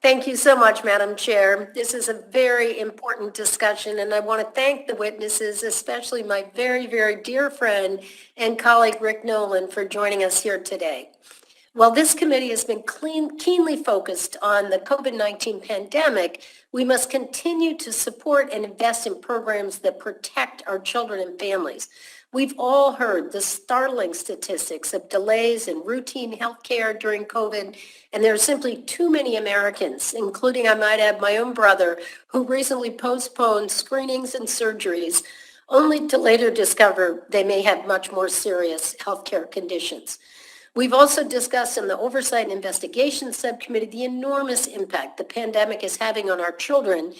Thank you so much, Madam Chair. This is a very important discussion, and I want to thank the witnesses, especially my very, very dear friend and colleague Rick Nolan, for joining us here today. While this committee has been keenly focused on the COVID-19 pandemic, we must continue to support and invest in programs that protect our children and families. We've all heard the startling statistics of delays in routine health care during COVID, and there are simply too many Americans, including, I might add, my own brother, who recently postponed screenings and surgeries, only to later discover they may have much more serious healthcare conditions. We've also discussed in the Oversight and Investigation Subcommittee the enormous impact the pandemic is having on our children,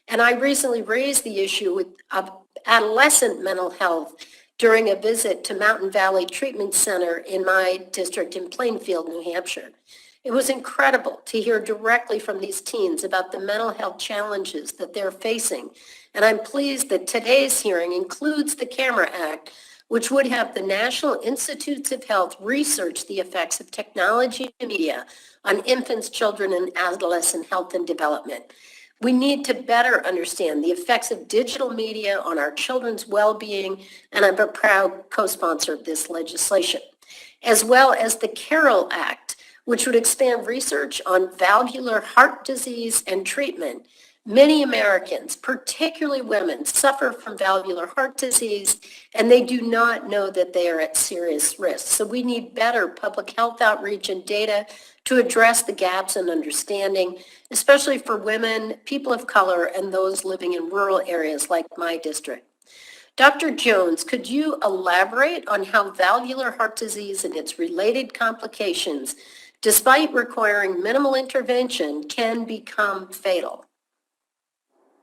and I recently raised the issue of adolescent mental health during a visit to Mountain Valley Treatment Center in my district in Plainfield, New Hampshire. It was incredible to hear directly from these teens about the mental health challenges that they're facing, and I'm pleased that today's hearing includes the CAMERA Act, which would have the National Institutes of Health research the effects of technology and media on infants, children, and adolescent health and development. We need to better understand the effects of digital media on our children's well-being, and I'm a proud co-sponsor of this legislation, as well as the Carroll Act, which would expand research on valvular heart disease and treatment. Many Americans, particularly women, suffer from valvular heart disease, and they do not know that they are at serious risk. So we need better public health outreach and data to address the gaps in understanding, especially for women, people of color, and those living in rural areas like my district. Dr. Jones, could you elaborate on how valvular heart disease and its related complications, despite requiring minimal intervention, can become fatal?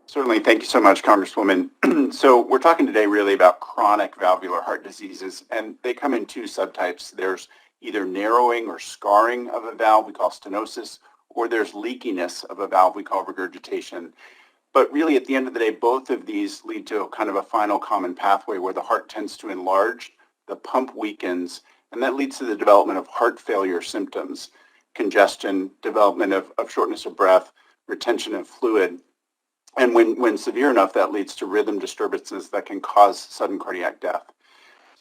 Certainly. Thank you so much, Congresswoman. So we're talking today really about chronic valvular heart diseases, and they come in two subtypes. There's either narrowing or scarring of a valve, we call stenosis, or there's leakiness of a valve, we call regurgitation. But really, at the end of the day, both of these lead to a kind of a final common pathway where the heart tends to enlarge, the pump weakens, and that leads to the development of heart failure symptoms, congestion, development of shortness of breath, retention of fluid. And when severe enough, that leads to rhythm disturbances that can cause sudden cardiac death.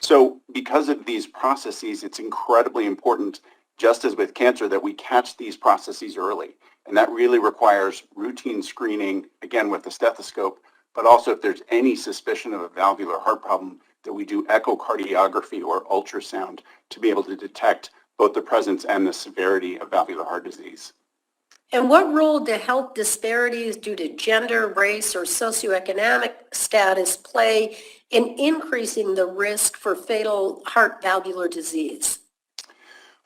So because of these processes, it's incredibly important, just as with cancer, that we catch these processes early. And that really requires routine screening, again, with the stethoscope, but also if there's any suspicion of a valvular heart problem, that we do echocardiography or ultrasound to be able to detect both the presence and the severity of valvular heart disease. And what role do health disparities due to gender, race, or socioeconomic status play in increasing the risk for fatal heart valvular disease?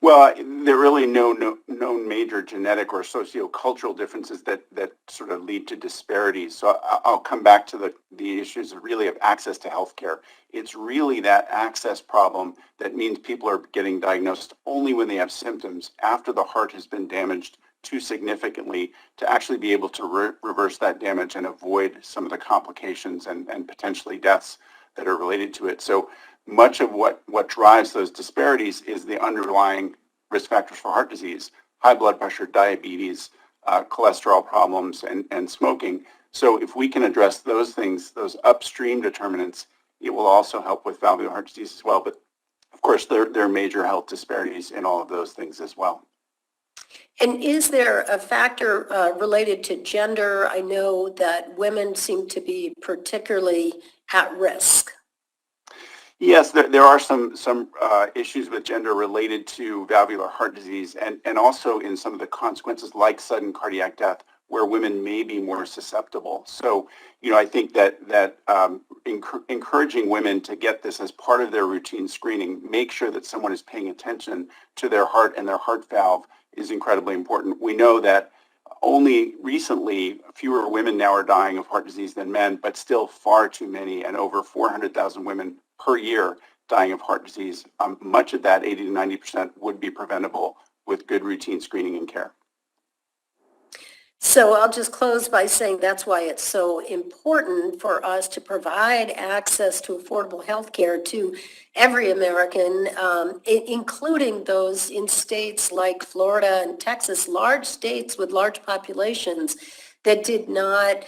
Well, there are really no known major genetic or sociocultural differences that sort of lead to disparities. So I'll come back to the issues of really of access to healthcare. It's really that access problem that means people are getting diagnosed only when they have symptoms after the heart has been damaged too significantly to actually be able to reverse that damage and avoid some of the complications and potentially deaths that are related to it. So much of what drives those disparities is the underlying risk factors for heart disease, high blood pressure, diabetes, cholesterol problems, and smoking. So if we can address those things, those upstream determinants, it will also help with valvular heart disease as well. But of course, there are major health disparities in all of those things as well. And is there a factor related to gender? I know that women seem to be particularly at risk. Yes, there are some issues with gender related to valvular heart disease and also in some of the consequences like sudden cardiac death where women may be more susceptible. So, I think that encouraging women to get this as part of their routine screening, make sure that someone is paying attention to their heart and their heart valve is incredibly important. We know that only recently fewer women now are dying of heart disease than men, but still far too many, and over 400,000 women per year dying of heart disease. Much of that, 80 to 90%, would be preventable with good routine screening and care. So I'll just close by saying that's why it's so important for us to provide access to affordable health care to every American, including those in states like Florida and Texas, large states with large populations that did not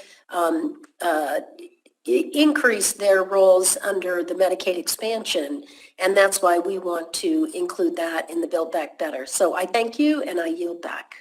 increase their roles under the Medicaid expansion. And that's why we want to include that in the Build Back Better. So I thank you and I yield back.